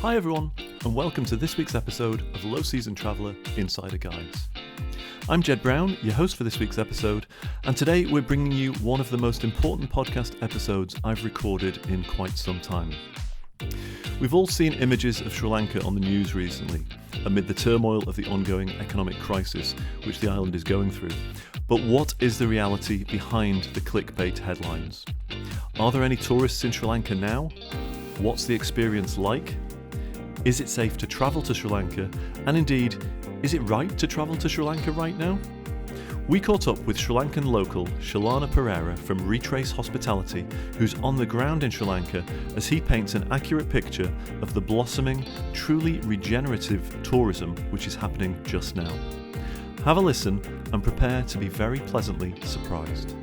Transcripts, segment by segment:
Hi everyone, and welcome to this week's episode of Low Season Traveller Insider Guides. I'm Jed Brown, your host for this week's episode, and today we're bringing you one of the most important podcast episodes I've recorded in quite some time. We've all seen images of Sri Lanka on the news recently, amid the turmoil of the ongoing economic crisis which the island is going through. But what is the reality behind the clickbait headlines? Are there any tourists in Sri Lanka now? What's the experience like? Is it safe to travel to Sri Lanka? And indeed, is it right to travel to Sri Lanka right now? We caught up with Sri Lankan local Chalana Perera from Retrace Hospitality, who's on the ground in Sri Lanka as he paints an accurate picture of the blossoming, truly regenerative tourism which is happening just now. Have a listen and prepare to be very pleasantly surprised.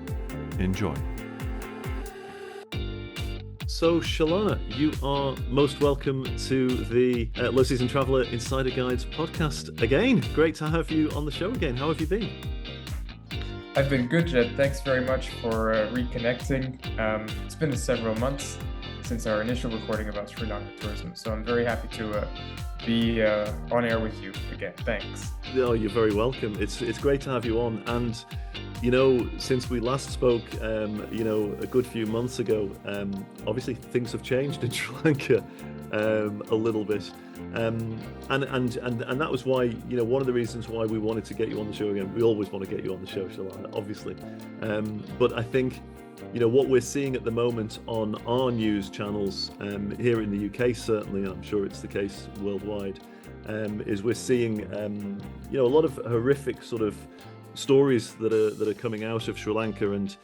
Enjoy. So, Chalana, you are most welcome to the Low Season Traveller Insider Guides podcast again. Great to have you on the show again. How have you been? I've been good, Jed. Thanks very much for reconnecting. It's been several months since our initial recording about Sri Lankan tourism, so I'm very happy to be on air with you again. Thanks. Oh, you're very welcome. It's great to have you on. And you know, since we last spoke, a good few months ago, obviously things have changed in Sri Lanka a little bit, and that was why, one of the reasons why we wanted to get you on the show again. We always want to get you on the show, Chalana, obviously, but I think, what we're seeing at the moment on our news channels here in the UK, certainly, and I'm sure it's the case worldwide, is we're seeing, a lot of horrific sort of stories that are coming out of Sri Lanka, and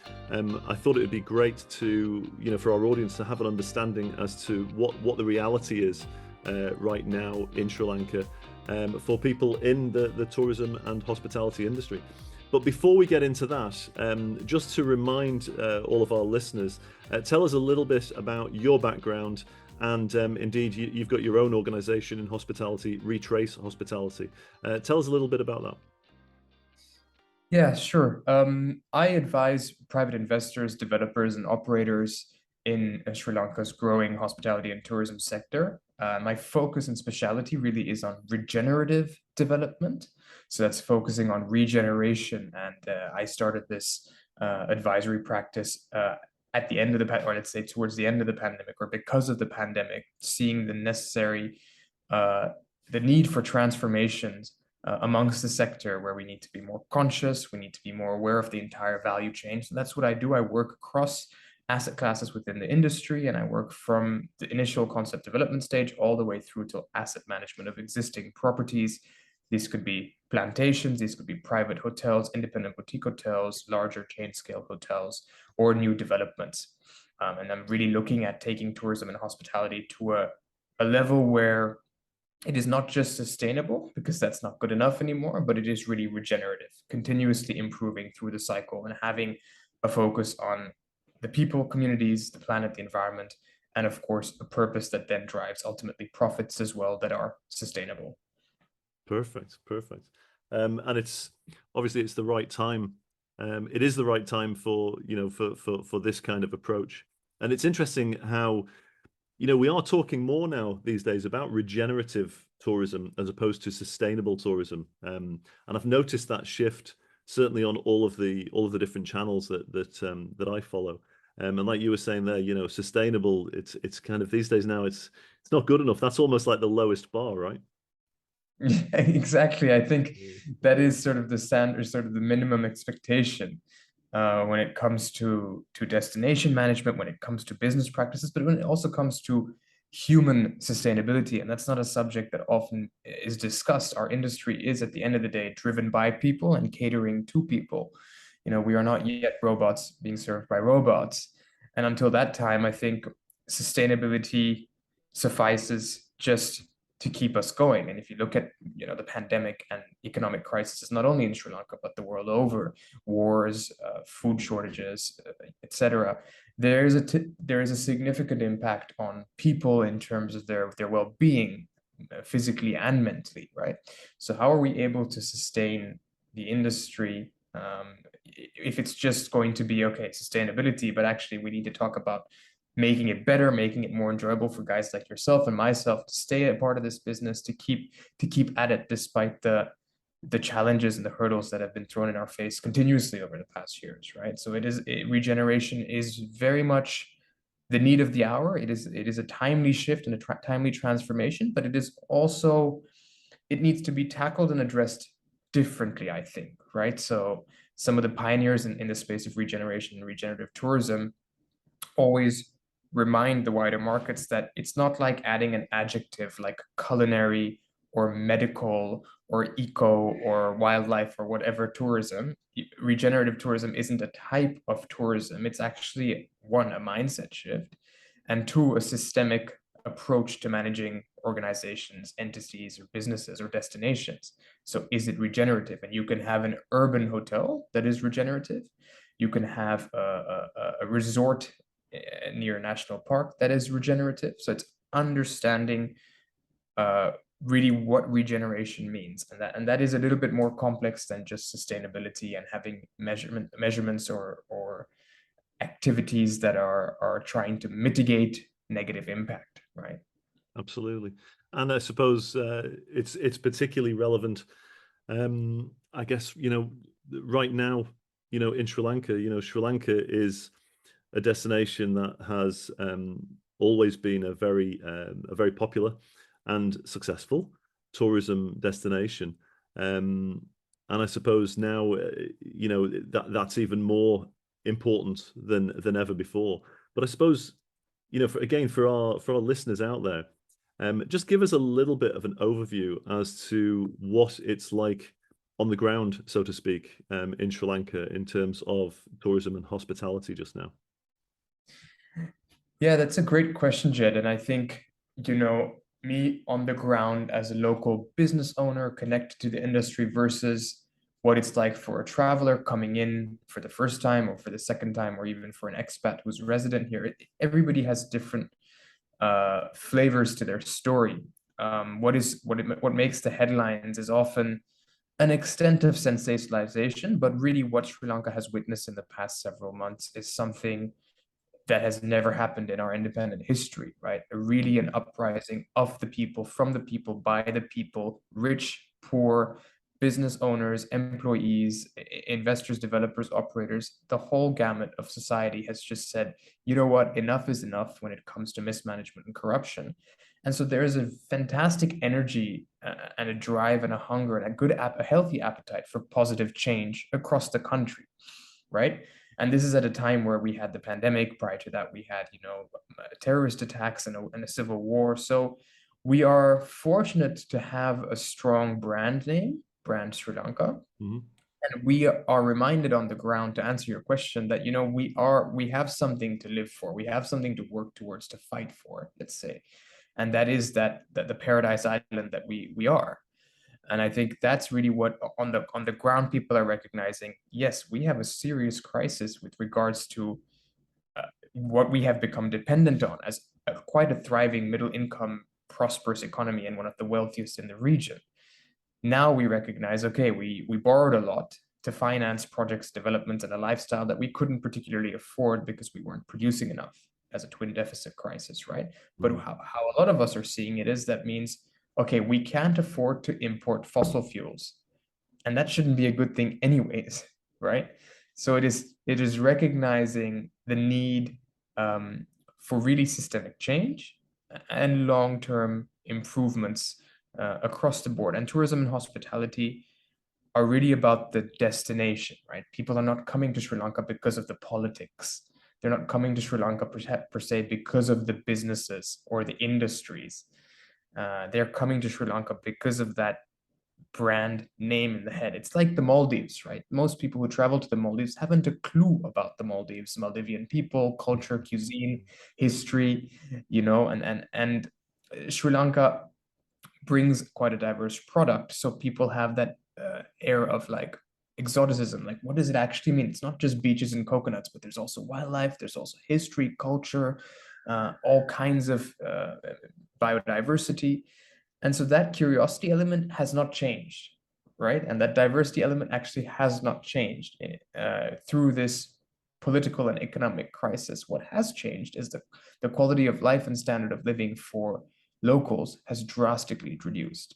I thought it would be great to, for our audience to have an understanding as to what the reality is right now in Sri Lanka for people in the tourism and hospitality industry. But before we get into that, just to remind all of our listeners, tell us a little bit about your background, and indeed you've got your own organisation in hospitality, Retrace Hospitality. Tell us a little bit about that. Yeah, sure. I advise private investors, developers, and operators in Sri Lanka's growing hospitality and tourism sector. My focus and specialty really is on regenerative development. So that's focusing on regeneration. And I started this advisory practice at the end of the, or let's say towards the end of the pandemic, or because of the pandemic, seeing the necessary, the need for transformations amongst the sector, where we need to be more conscious, we need to be more aware of the entire value chain. So that's what I do. I work across asset classes within the industry, and I work from the initial concept development stage all the way through to asset management of existing properties. These could be plantations, these could be private hotels, independent boutique hotels, larger chain scale hotels, or new developments. And I'm really looking at taking tourism and hospitality to a level where it is not just sustainable, because that's not good enough anymore, but it is really regenerative, continuously improving through the cycle and having a focus on the people, communities, the planet, the environment, and of course, a purpose that then drives ultimately profits as well that are sustainable. Perfect. And it's obviously it's the right time. It is the right time for this kind of approach. And it's interesting how, we are talking more now these days about regenerative tourism as opposed to sustainable tourism. And I've noticed that shift certainly on all of the different channels that I follow. And like you were saying there, sustainable, it's kind of these days now it's not good enough. That's almost like the lowest bar, right? Yeah, exactly. I think that is sort of the standard, sort of the minimum expectation when it comes to destination management, when it comes to business practices, but when it also comes to human sustainability. And that's not a subject that often is discussed. Our industry is, at the end of the day, driven by people and catering to people. We are not yet robots being served by robots. And until that time, I think sustainability suffices just to keep us going. And if you look at the pandemic and economic crisis, not only in Sri Lanka but the world over, wars, food shortages, etc., there is a significant impact on people in terms of their well-being, physically and mentally, right? So how are we able to sustain the industry if it's just going to be, okay, sustainability, but actually we need to talk about making it better, making it more enjoyable for guys like yourself and myself to stay a part of this business, to keep at it despite the challenges and the hurdles that have been thrown in our face continuously over the past years, right? So regeneration is very much the need of the hour. It is a timely shift and a timely transformation, but it is also, it needs to be tackled and addressed differently, I think, right? So some of the pioneers in the space of regeneration and regenerative tourism always remind the wider markets that it's not like adding an adjective like culinary or medical or eco or wildlife or whatever tourism. Regenerative tourism isn't a type of tourism. It's actually, one, a mindset shift, and two, a systemic approach to managing organizations, entities, or businesses or destinations. So is it regenerative? And you can have an urban hotel that is regenerative. You can have a resort near a national park that is regenerative. So it's understanding really what regeneration means, and that is a little bit more complex than just sustainability and having measurements or activities that are trying to mitigate negative impact, right? Absolutely. And I suppose it's particularly relevant. I guess, right now, in Sri Lanka, Sri Lanka is a destination that has always been a very popular and successful tourism destination. And I suppose now, that's even more important than ever before. But I suppose, for our listeners out there, just give us a little bit of an overview as to what it's like on the ground, so to speak, in Sri Lanka in terms of tourism and hospitality just now. Yeah, that's a great question, Jed. And I think, me on the ground as a local business owner connected to the industry versus what it's like for a traveler coming in for the first time or for the second time, or even for an expat who's resident here. Everybody has different flavors to their story. What makes the headlines is often an extent of sensationalization, but really what Sri Lanka has witnessed in the past several months is something that has never happened in our independent history, right? Really an uprising of the people, from the people, by the people, rich, poor, business owners, employees, investors, developers, operators. The whole gamut of society has just said, you know what, enough is enough when it comes to mismanagement and corruption. And so there is a fantastic energy and a drive and a hunger and a healthy appetite for positive change across the country, right? And this is at a time where we had the pandemic. Prior to that, we had, terrorist attacks and a civil war. So we are fortunate to have a strong brand name, brand Sri Lanka. Mm-hmm. And we are reminded on the ground, to answer your question, that, we have something to live for. We have something to work towards, to fight for, let's say. And that is that the paradise island that we are. And I think that's really what on the ground people are recognizing. Yes, we have a serious crisis with regards to what we have become dependent on as quite a thriving middle income, prosperous economy and one of the wealthiest in the region. Now we recognize, okay, we borrowed a lot to finance projects, developments, and a lifestyle that we couldn't particularly afford because we weren't producing enough as a twin deficit crisis, right? But how a lot of us are seeing it is that means, okay, we can't afford to import fossil fuels. And that shouldn't be a good thing anyways, right? So it is recognizing the need for really systemic change and long-term improvements across the board. And tourism and hospitality are really about the destination, right? People are not coming to Sri Lanka because of the politics. They're not coming to Sri Lanka per se because of the businesses or the industries. They're coming to Sri Lanka because of that brand name in the head. It's like the Maldives, right? Most people who travel to the Maldives haven't a clue about the Maldives, Maldivian people, culture, cuisine, history, and Sri Lanka brings quite a diverse product. So people have that air of like exoticism. Like, what does it actually mean? It's not just beaches and coconuts, but there's also wildlife, there's also history, culture, all kinds of biodiversity. And so that curiosity element has not changed, right? And that diversity element actually has not changed through this political and economic crisis, what has changed is the quality of life and standard of living for locals has drastically reduced,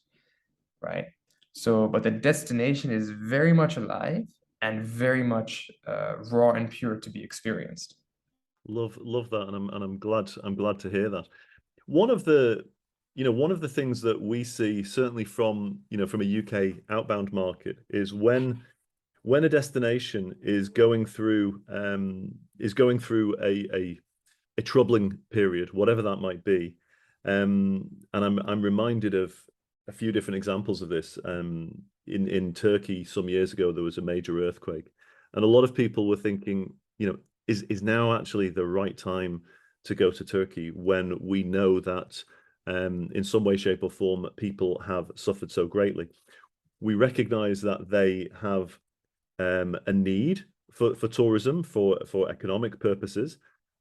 right? So, but the destination is very much alive and very much raw and pure to be experienced. Love that, and I'm glad to hear that. One of the one of the things that we see certainly from from a UK outbound market is when a destination is going through a troubling period, whatever that might be. And I'm reminded of a few different examples of this. In Turkey some years ago, there was a major earthquake, and a lot of people were thinking, is now actually the right time to go to Turkey when we know that in some way, shape, or form, people have suffered so greatly. We recognize that they have a need for tourism for economic purposes.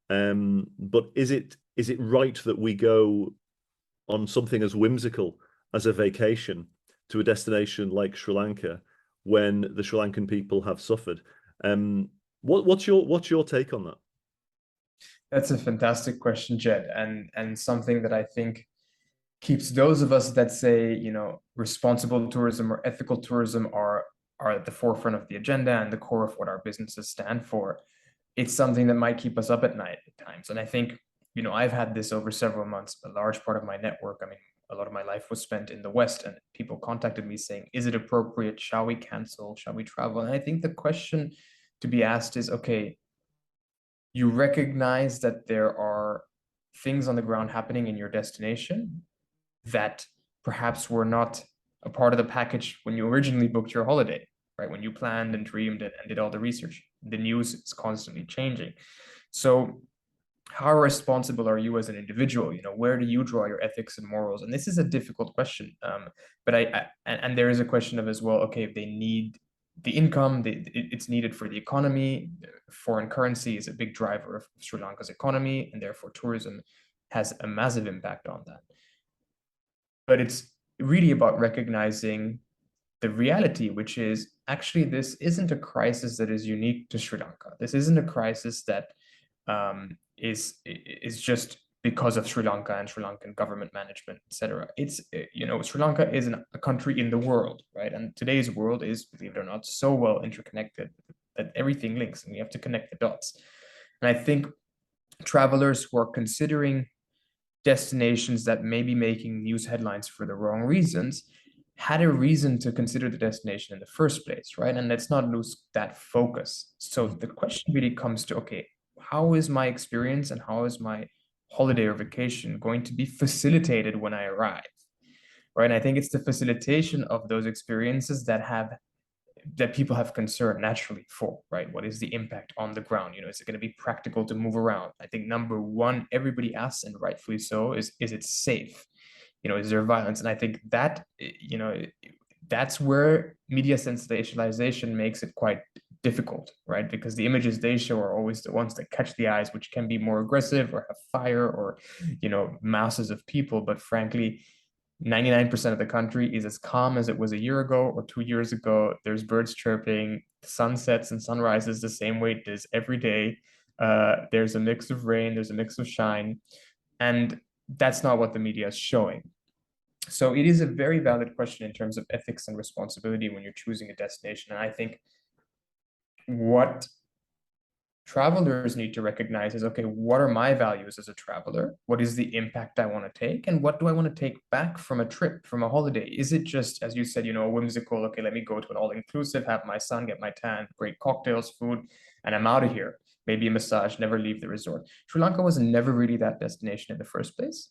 But is it right that we go on something as whimsical as a vacation to a destination like Sri Lanka when the Sri Lankan people have suffered? What's your take on that? That's a fantastic question, Jed, and something that I think keeps those of us that say, responsible tourism or ethical tourism are at the forefront of the agenda and the core of what our businesses stand for. It's something that might keep us up at night at times. And I think, I've had this over several months. A large part of my network, I mean, a lot of my life was spent in the West, and people contacted me saying, is it appropriate? Shall we cancel? Shall we travel? And I think the question to be asked is, okay, you recognize that there are things on the ground happening in your destination that perhaps were not a part of the package when you originally booked your holiday, right? When you planned and dreamed and did all the research. The news is constantly changing. So how responsible are you as an individual? Where do you draw your ethics and morals? And this is a difficult question. But and there is a question of as well, okay, if they need the income, it's needed for the economy. Foreign currency is a big driver of Sri Lanka's economy, and therefore tourism has a massive impact on that. But it's really about recognizing the reality, which is actually this isn't a crisis that is unique to Sri Lanka. This isn't a crisis that is just because of Sri Lanka and Sri Lankan government management, etc. It's Sri Lanka is a country in the world, right? And today's world is, believe it or not, so well interconnected that everything links, and we have to connect the dots. And I think travelers who are considering destinations that may be making news headlines for the wrong reasons had a reason to consider the destination in the first place, right? And let's not lose that focus. So the question really comes to, okay, how is my experience and how is my holiday or vacation going to be facilitated when I arrive, right? And I think it's the facilitation of those experiences that people have concern naturally for, right? What is the impact on the ground? Is it going to be practical to move around? I think number one, everybody asks, and rightfully so, is it safe? Is there violence? And I think that, that's where media sensationalization makes it quite difficult, right? Because the images they show are always the ones that catch the eyes, which can be more aggressive or have fire or, masses of people. But frankly, 99% of the country is as calm as it was a year ago or 2 years ago. There's birds chirping, sunsets and sunrises the same way it is every day. There's a mix of rain, there's a mix of shine. And that's not what the media is showing. So it is a very valid question in terms of ethics and responsibility when you're choosing a destination. And I think what travelers need to recognize is, okay, what are my values as a traveler? What is the impact I want to take? And what do I want to take back from a trip, from a holiday? Is it just, as you said, a whimsical, okay, let me go to an all-inclusive, have my son, get my tan, great cocktails, food, and I'm out of here. Maybe a massage, never leave the resort. Sri Lanka was never really that destination in the first place.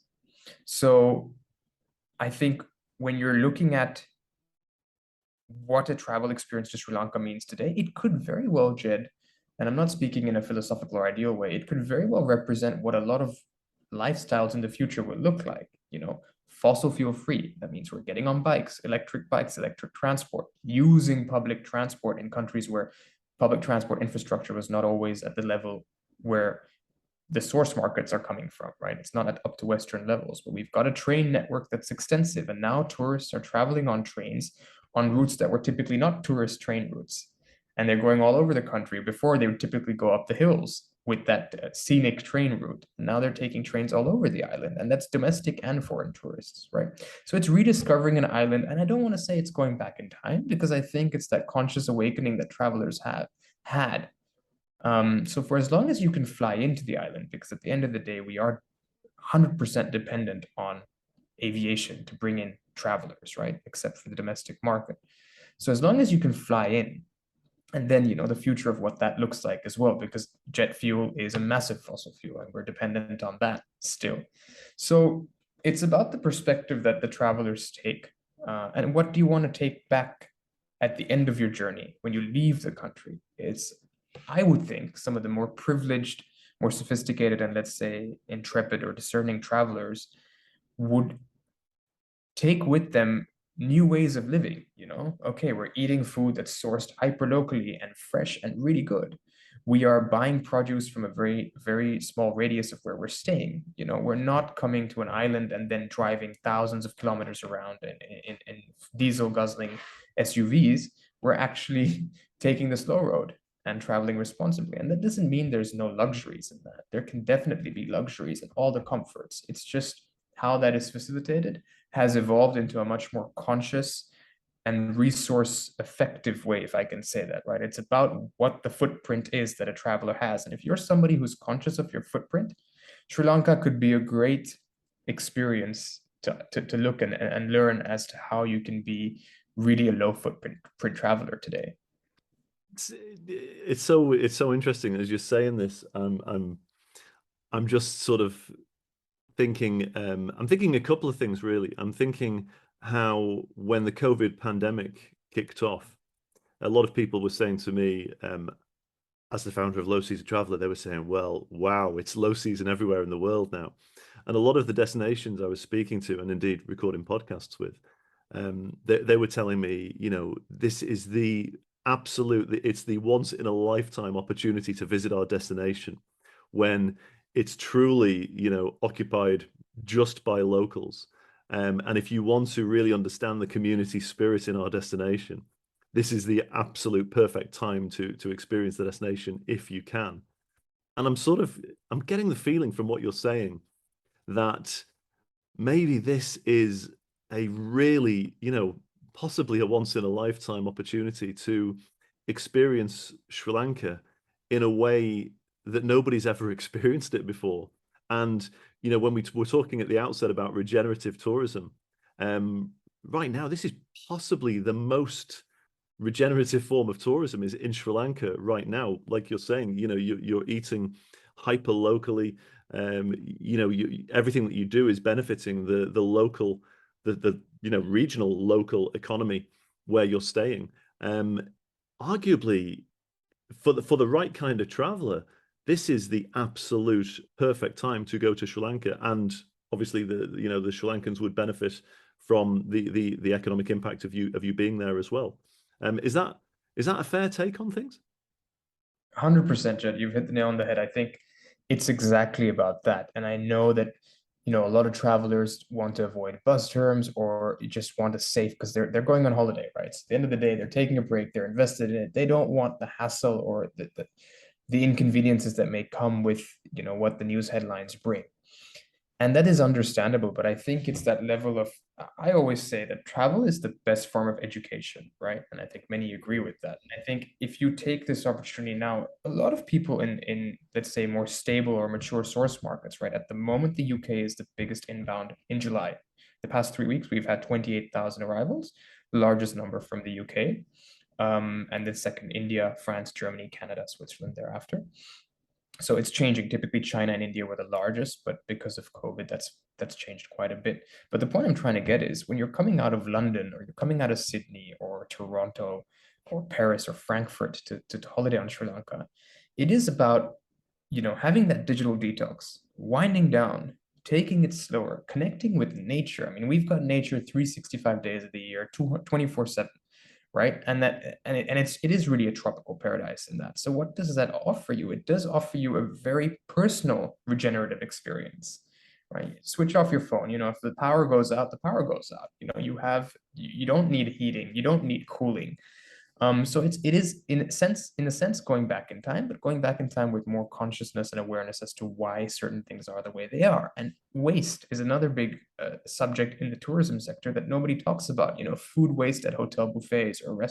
So I think when you're looking at what a travel experience to Sri Lanka means today, it could very well, Jed, and I'm not speaking in a philosophical or ideal way, it could very well represent what a lot of lifestyles in the future will look like. Fossil fuel free. That means we're getting on bikes, electric transport, using public transport in countries where public transport infrastructure was not always at the level where the source markets are coming from, right? It's not up to Western levels, but we've got a train network that's extensive. And now tourists are traveling on trains on routes that were typically not tourist train routes. and they're going all over the country. Before, they would typically go up the hills with that scenic train route. Now they're taking trains all over the island, and that's domestic and foreign tourists, right? So it's rediscovering an island, and I don't want to say it's going back in time because I think it's that conscious awakening that travelers have had. So for as long as you can fly into the island, because at the end of the day, we are 100% dependent on aviation to bring in travelers, right? Except for the domestic market. So as long as you can fly in, and then the future of what that looks like as well, because jet fuel is a massive fossil fuel and we're dependent on that still. So it's about the perspective that the travelers take, and what do you want to take back at the end of your journey when you leave the country. It's, I would think, some of the more privileged, more sophisticated, and let's say intrepid or discerning travelers would take with them new ways of living. Okay, we're eating food that's sourced hyper locally and fresh and really good. We are buying produce from a very, very small radius of where we're staying. We're not coming to an island and then driving thousands of kilometers around in diesel guzzling SUVs. We're actually taking the slow road and traveling responsibly. And that doesn't mean there's no luxuries in that. There can definitely be luxuries and all the comforts. It's just how that is facilitated has evolved into a much more conscious and resource effective way, if I can say that, right? It's about what the footprint is that a traveler has. And if you're somebody who's conscious of your footprint, Sri Lanka could be a great experience to look and learn as to how you can be really a low footprint traveler today. It's so interesting as you're saying this. I'm just sort of thinking. I'm thinking a couple of things really. I'm thinking how when the COVID pandemic kicked off, a lot of people were saying to me, as the founder of Low Season Traveler, they were saying, "Well, wow, it's low season everywhere in the world now," and a lot of the destinations I was speaking to, and indeed recording podcasts with, they were telling me, this is the absolute, it's the once in a lifetime opportunity to visit our destination when it's truly, occupied just by locals. And if you want to really understand the community spirit in our destination, this is the absolute perfect time to experience the destination if you can. And I'm getting the feeling from what you're saying that maybe this is a really, possibly a once in a lifetime opportunity to experience Sri Lanka in a way that nobody's ever experienced it before. And, when we were talking at the outset about regenerative tourism, right now, this is possibly the most regenerative form of tourism is in Sri Lanka right now. Like you're saying, you're eating hyper locally. Everything that you do is benefiting the local, the regional local economy where you're staying. Arguably, for the right kind of traveler, this is the absolute perfect time to go to Sri Lanka, and obviously the Sri Lankans would benefit from the economic impact of you being there as well. Is that a fair take on things? 100%, Jed. You've hit the nail on the head. I think it's exactly about that. And I know that, a lot of travelers want to avoid bus terms or just want to save because they're going on holiday, right? So at the end of the day, they're taking a break, they're invested in it. They don't want the hassle or the inconveniences that may come with, what the news headlines bring. And that is understandable, but I think it's that level of, I always say that travel is the best form of education, right? And I think many agree with that. And I think if you take this opportunity now, a lot of people in let's say more stable or mature source markets, right? At the moment, the UK is the biggest inbound in July. The past 3 weeks, we've had 28,000 arrivals, the largest number from the UK. And then second, India, France, Germany, Canada, Switzerland thereafter. So it's changing. Typically, China and India were the largest, but because of COVID, that's changed quite a bit. But the point I'm trying to get is when you're coming out of London or you're coming out of Sydney or Toronto or Paris or Frankfurt to holiday on Sri Lanka, it is about, having that digital detox, winding down, taking it slower, connecting with nature. I mean, we've got nature 365 days of the year, 24/7, right? And it is really a tropical paradise in that. So what does that offer you? It does offer you a very personal regenerative experience, right? Switch off your phone. If the power goes out, the power goes out. You don't need heating, you don't need cooling. So it is in a sense going back in time, but going back in time with more consciousness and awareness as to why certain things are the way they are. And waste is another big subject in the tourism sector that nobody talks about. Food waste at hotel buffets or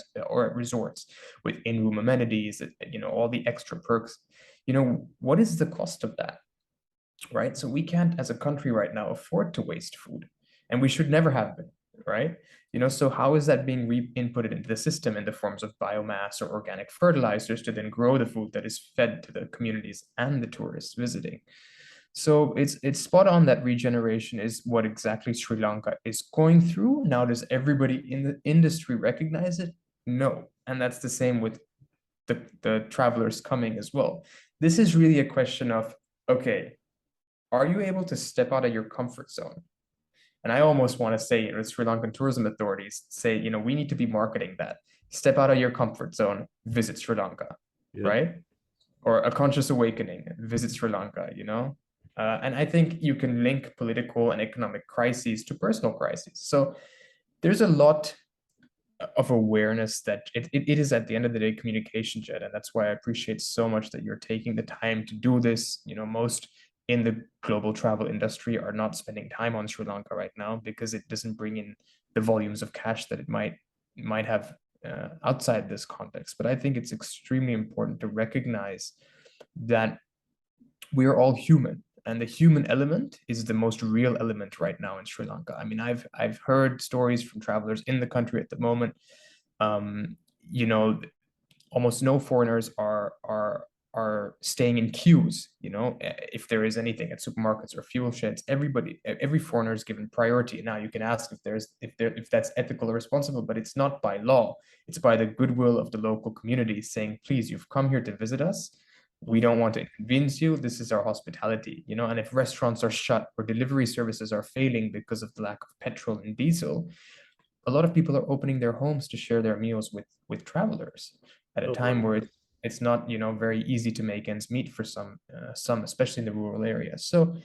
at resorts with in-room amenities, all the extra perks. What is the cost of that? Right? So we can't, as a country right now, afford to waste food, and we should never have been, right? So how is that being re-inputted into the system in the forms of biomass or organic fertilizers to then grow the food that is fed to the communities and the tourists visiting? So it's spot on that regeneration is what exactly Sri Lanka is going through. Now, does everybody in the industry recognize it? No. And that's the same with the travelers coming as well. This is really a question of, okay, are you able to step out of your comfort zone? And I almost want to say, Sri Lankan tourism authorities say, we need to be marketing that. Step out of your comfort zone, visit Sri Lanka, Yeah. right? Or a conscious awakening, visit Sri Lanka. And I think you can link political and economic crises to personal crises. So there's a lot of awareness that it is at the end of the day communication, Jed, and that's why I appreciate so much that you're taking the time to do this. Most in the global travel industry are not spending time on Sri Lanka right now because it doesn't bring in the volumes of cash that it might have outside this context. But I think it's extremely important to recognize that we are all human, and the human element is the most real element right now in Sri Lanka. I mean, I've heard stories from travelers in the country at the moment. um, you know, Almost no foreigners are staying in queues. If there is anything at supermarkets or fuel sheds, every foreigner is given priority. Now you can ask if that's ethical or responsible, but it's not by law. It's by the goodwill of the local community saying, please, you've come here to visit us. We don't want to inconvenience you. This is our hospitality. And if restaurants are shut or delivery services are failing because of the lack of petrol and diesel, a lot of people are opening their homes to share their meals with travelers at a Oh, time wow. where it's not very easy to make ends meet for some, especially in the rural areas. So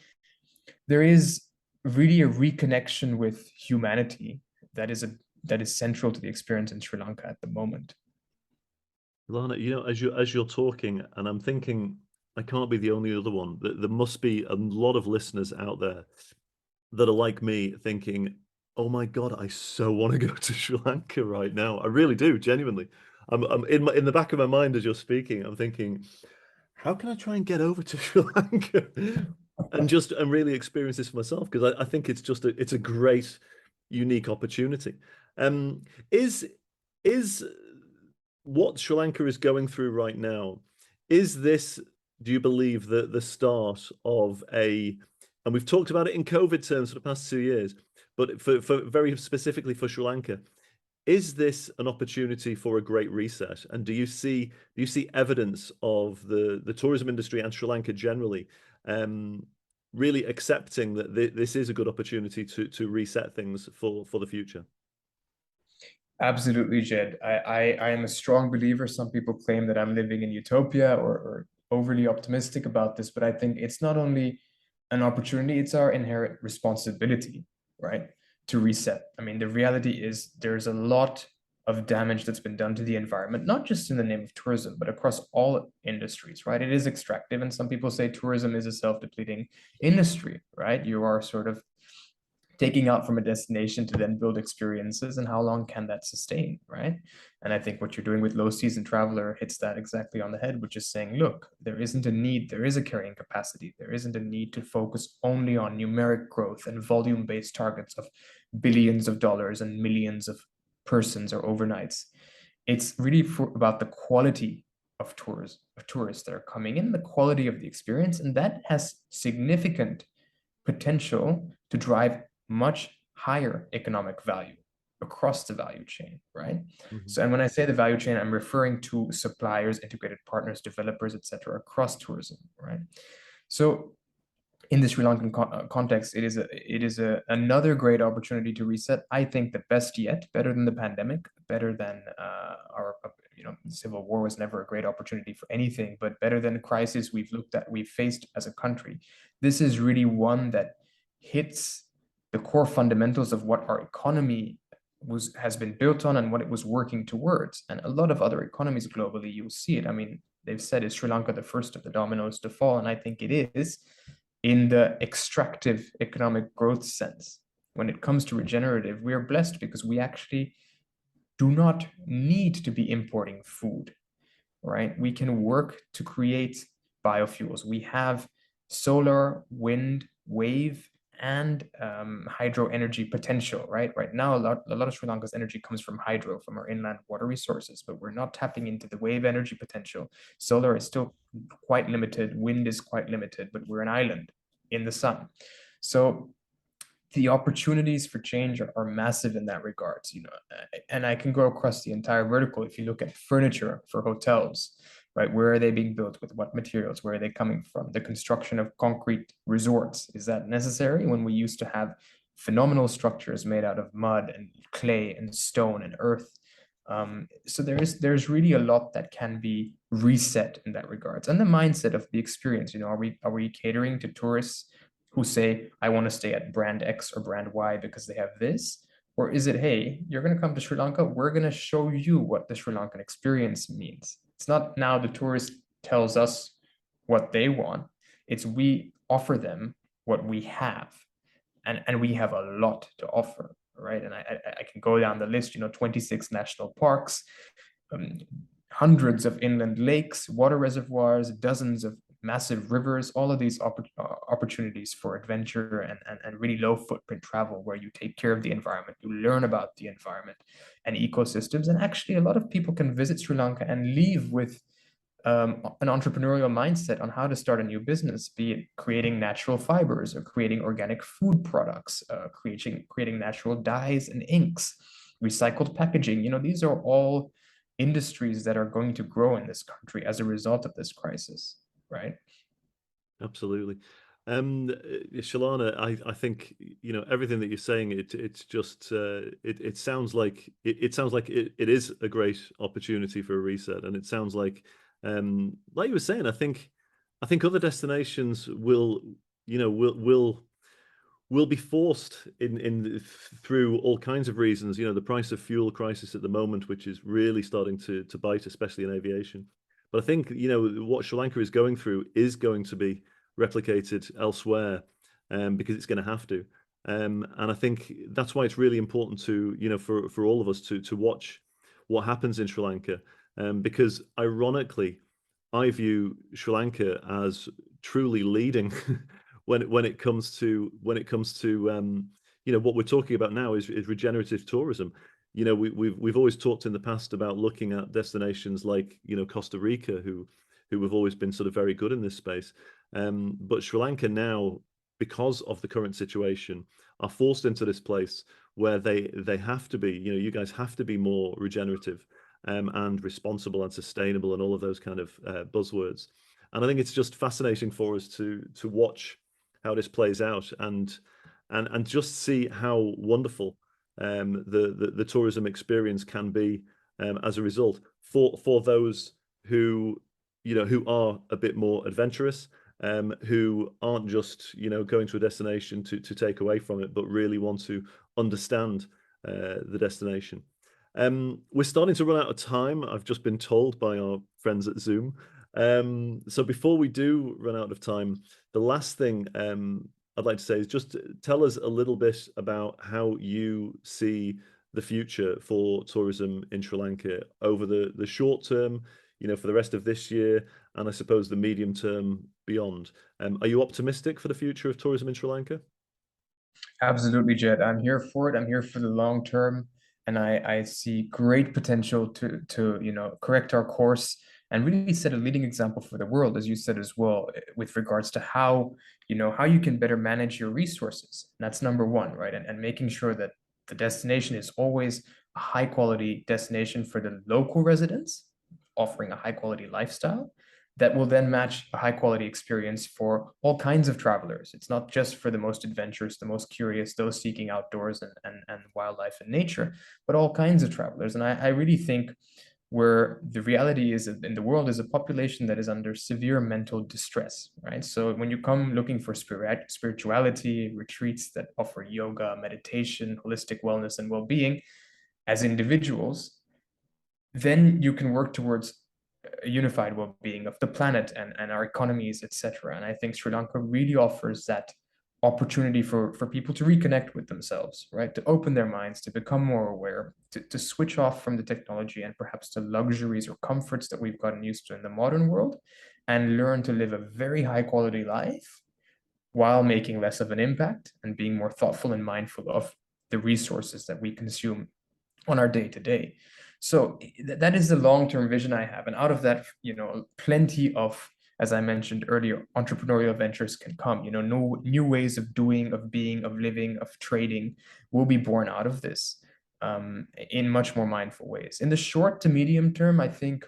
there is really a reconnection with humanity that is central to the experience in Sri Lanka at the moment. Lana, as you're talking, and I'm thinking, I can't be the only other one. There must be a lot of listeners out there that are like me, thinking, "Oh my God, I so want to go to Sri Lanka right now. I really do, genuinely." I'm in the back of my mind as you're speaking. I'm thinking, how can I try and get over to Sri Lanka and really experience this for myself? Because I think it's a great, unique opportunity. Um, is is what Sri Lanka is going through right now, is this, do you believe, the start of and we've talked about it in COVID terms for the past 2 years, but for very specifically for Sri Lanka, is this an opportunity for a great reset? And do you see evidence of the tourism industry and Sri Lanka generally um, really accepting that this is a good opportunity to reset things for the future? Absolutely, Jed. I am a strong believer. Some people claim that I'm living in utopia or overly optimistic about this, but I think it's not only an opportunity, it's our inherent responsibility, right? To reset. I mean, the reality is there's a lot of damage that's been done to the environment, not just in the name of tourism, but across all industries, right? It is extractive, and some people say tourism is a self-depleting industry, right? You are sort of taking out from a destination to then build experiences, and how long can that sustain, right? And I think what you're doing with low season traveler hits that exactly on the head, which is saying, look, there isn't a need, there is a carrying capacity, there isn't a need to focus only on numeric growth and volume based targets of billions of dollars and millions of persons or overnights. It's really about the quality of tourists that are coming in, the quality of the experience, and that has significant potential to drive much higher economic value across the value chain, right? Mhm. So, and when I say the value chain, I'm referring to suppliers, integrated partners, developers, etc., across tourism, right? So, in the Sri Lankan context, it is another great opportunity to reset. I think the best yet, better than the pandemic, better than our civil war was never a great opportunity for anything, but better than the crisis we've faced as a country. This is really one that hits the core fundamentals of what our economy has been built on and what it was working towards. And a lot of other economies globally, you'll see it. I mean, they've said, is Sri Lanka the first of the dominoes to fall? And I think it is, in the extractive economic growth sense. When it comes to regenerative, we are blessed because we actually do not need to be importing food, right? We can work to create biofuels. We have solar, wind, wave, and hydro energy potential, right? Right now, a lot of Sri Lanka's energy comes from hydro, from our inland water resources, but we're not tapping into the wave energy potential. Solar is still quite limited. Wind is quite limited, but we're an island in the sun. So the opportunities for change are massive in that regards, and I can go across the entire vertical. If you look at furniture for hotels, right, where are they being built, with what materials, where are they coming from? The construction of concrete resorts, is that necessary when we used to have phenomenal structures made out of mud and clay and stone and earth? So there's really a lot that can be reset in that regards, and the mindset of the experience. Are we catering to tourists who say, I want to stay at brand X or brand Y because they have this? Or is it, hey, you're going to come to Sri Lanka, we're going to show you what the Sri Lankan experience means? It's not now the tourist tells us what they want, it's we offer them what we have. And we have a lot to offer, right? And I can go down the list, 26 national parks, um, hundreds of inland lakes, water reservoirs, dozens of massive rivers, all of these opportunities for adventure and really low footprint travel, where you take care of the environment, you learn about the environment and ecosystems. And actually, a lot of people can visit Sri Lanka and leave with an entrepreneurial mindset on how to start a new business, be it creating natural fibers or creating organic food products, creating natural dyes and inks, recycled packaging. These are all industries that are going to grow in this country as a result of this crisis, right? Absolutely. Shalana, I think everything that you're saying. It's just it sounds like it is a great opportunity for a reset, and it sounds like you were saying. I think other destinations will be forced in through all kinds of reasons. The price of fuel crisis at the moment, which is really starting to bite, especially in aviation. But I think what Sri Lanka is going through is going to be replicated elsewhere, because it's going to have to. And I think that's why it's really important to for all of us to watch what happens in Sri Lanka, because ironically, I view Sri Lanka as truly leading when it comes to what we're talking about now is regenerative tourism. We've always talked in the past about looking at destinations like Costa Rica, who have always been sort of very good in this space. But Sri Lanka now, because of the current situation, are forced into this place where they have to be. You guys have to be more regenerative, and responsible and sustainable and all of those kind of buzzwords. And I think it's just fascinating for us to watch how this plays out, and just see how wonderful the tourism experience can be, as a result, for those who are a bit more adventurous, who aren't just going to a destination to take away from it, but really want to understand the destination. We're starting to run out of time, I've just been told by our friends at Zoom. So before we do run out of time, the last thing I'd like to say is just tell us a little bit about how you see the future for tourism in Sri Lanka over the short term, for the rest of this year, and I suppose the medium term beyond. Are you optimistic for the future of tourism in Sri Lanka? Absolutely, Jed. I'm here for it. I'm here for the long term, and I see great potential to correct our course and really set a leading example for the world, as you said as well, with regards to how you can better manage your resources. And that's number one, right? And making sure that the destination is always a high quality destination for the local residents, offering a high quality lifestyle that will then match a high quality experience for all kinds of travelers. It's not just for the most adventurous, the most curious, those seeking outdoors and wildlife and nature, but all kinds of travelers. And I really think where the reality is in the world is a population that is under severe mental distress, right? So when you come looking for spirituality, retreats that offer yoga, meditation, holistic wellness, and well-being, as individuals, then you can work towards a unified well-being of the planet and our economies, etc. And I think Sri Lanka really offers that opportunity for people to reconnect with themselves, right? To open their minds, to become more aware, to switch off from the technology and perhaps the luxuries or comforts that we've gotten used to in the modern world, and learn to live a very high quality life while making less of an impact and being more thoughtful and mindful of the resources that we consume on our day to day. So that is the long-term vision I have. And out of that, plenty of, as I mentioned earlier, entrepreneurial ventures can come. New ways of doing, of being, of living, of trading will be born out of this in much more mindful ways. In the short to medium term, I think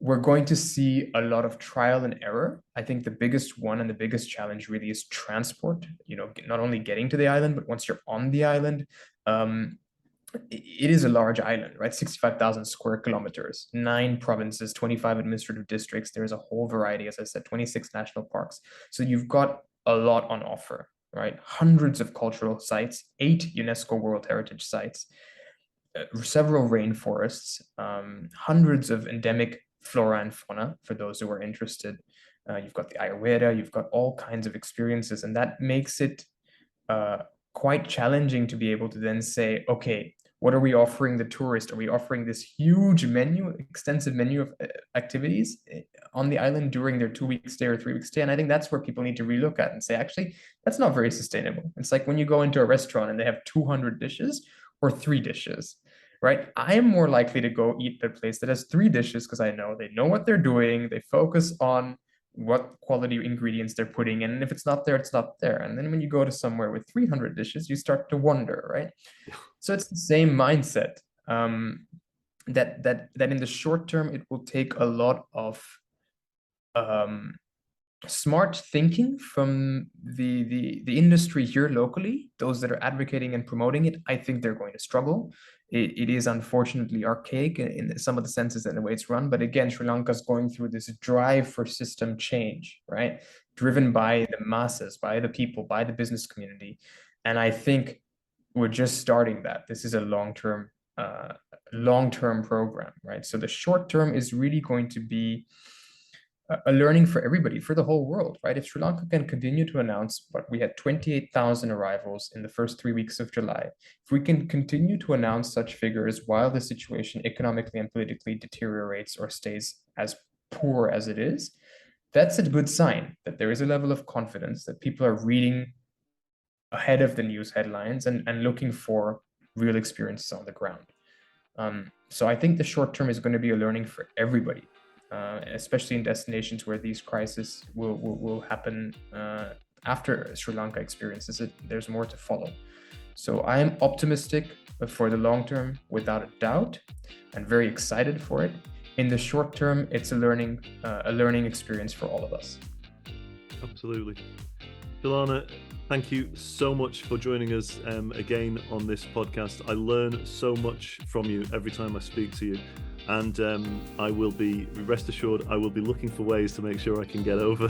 we're going to see a lot of trial and error. I think the biggest one and the biggest challenge really is transport, not only getting to the island, but once you're on the island, it is a large island, right? 65,000 square kilometers, 9 provinces, 25 administrative districts. There's a whole variety, as I said, 26 national parks. So you've got a lot on offer, right? Hundreds of cultural sites, 8 UNESCO World Heritage sites, several rainforests, hundreds of endemic flora and fauna for those who are interested. You've got the Ayurveda, you've got all kinds of experiences, and that makes it quite challenging to be able to then say, okay, what are we offering the tourist? Are we offering this huge menu, extensive menu of activities on the island during their 2-week stay or 3-week stay? And I think that's where people need to relook at and say, actually, that's not very sustainable. It's like when you go into a restaurant and they have 200 dishes or 3 dishes, right? I am more likely to go eat at a place that has 3 dishes because I know they know what they're doing. They focus on what quality ingredients they're putting in. And if it's not there, it's not there. And then when you go to somewhere with 300 dishes, you start to wonder, right? So it's the same mindset that in the short term, it will take a lot of smart thinking from the industry here locally, those that are advocating and promoting it. I think they're going to struggle. It is unfortunately archaic in some of the senses and the way it's run. But again, Sri Lanka is going through this drive for system change, right? Driven by the masses, by the people, by the business community. And I think we're just starting that. This is a long-term program, right? So the short term is really going to be a learning for everybody, for the whole world, right? If Sri Lanka can continue to announce, but we had 28,000 arrivals in the first 3 weeks of July, if we can continue to announce such figures while the situation economically and politically deteriorates or stays as poor as it is, that's a good sign that there is a level of confidence, that people are reading ahead of the news headlines and looking for real experiences on the ground. So I think the short term is going to be a learning for everybody. Especially in destinations where these crises will happen after Sri Lanka experiences it. There's more to follow. So I am optimistic for the long term, without a doubt, and very excited for it. In the short term, it's a learning experience for all of us. Absolutely. Chalana, thank you so much for joining us again on this podcast. I learn so much from you every time I speak to you. And I will be, rest assured, I will be looking for ways to make sure I can get over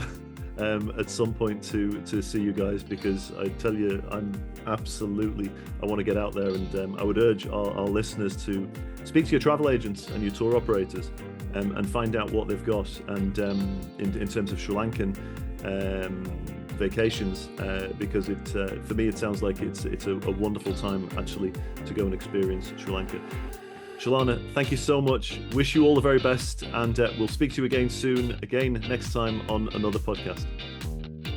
at some point to see you guys, because I tell you, I want to get out there, and I would urge our listeners to speak to your travel agents and your tour operators and find out what they've got, and in terms of Sri Lankan vacations, because for me it sounds like it's a wonderful time actually to go and experience Sri Lanka. Chalana, thank you so much. Wish you all the very best, and we'll speak to you again soon, next time on another podcast.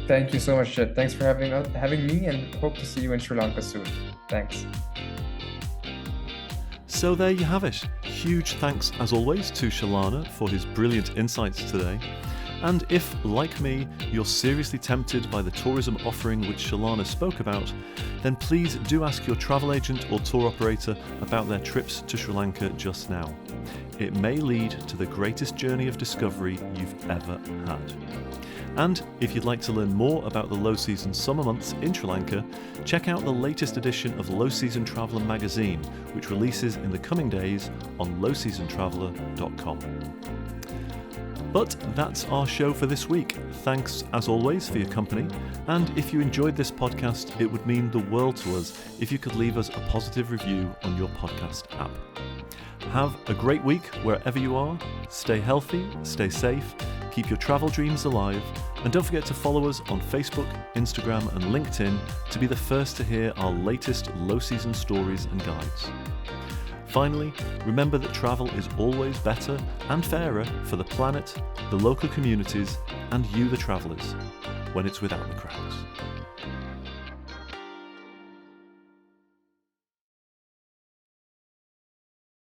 Thank you so much, Chet. Thanks for having me, and hope to see you in Sri Lanka soon. Thanks. So there you have it. Huge thanks, as always, to Chalana for his brilliant insights today. And if, like me, you're seriously tempted by the tourism offering which Chalana spoke about, then please do ask your travel agent or tour operator about their trips to Sri Lanka just now. It may lead to the greatest journey of discovery you've ever had. And if you'd like to learn more about the low season summer months in Sri Lanka, check out the latest edition of Low Season Traveller magazine, which releases in the coming days on lowseasontraveller.com. But that's our show for this week. Thanks, as always, for your company. And if you enjoyed this podcast, it would mean the world to us if you could leave us a positive review on your podcast app. Have a great week wherever you are. Stay healthy, stay safe, keep your travel dreams alive, and don't forget to follow us on Facebook, Instagram, and LinkedIn to be the first to hear our latest low-season stories and guides. Finally, remember that travel is always better and fairer for the planet, the local communities, and you, the travellers, when it's without the crowds.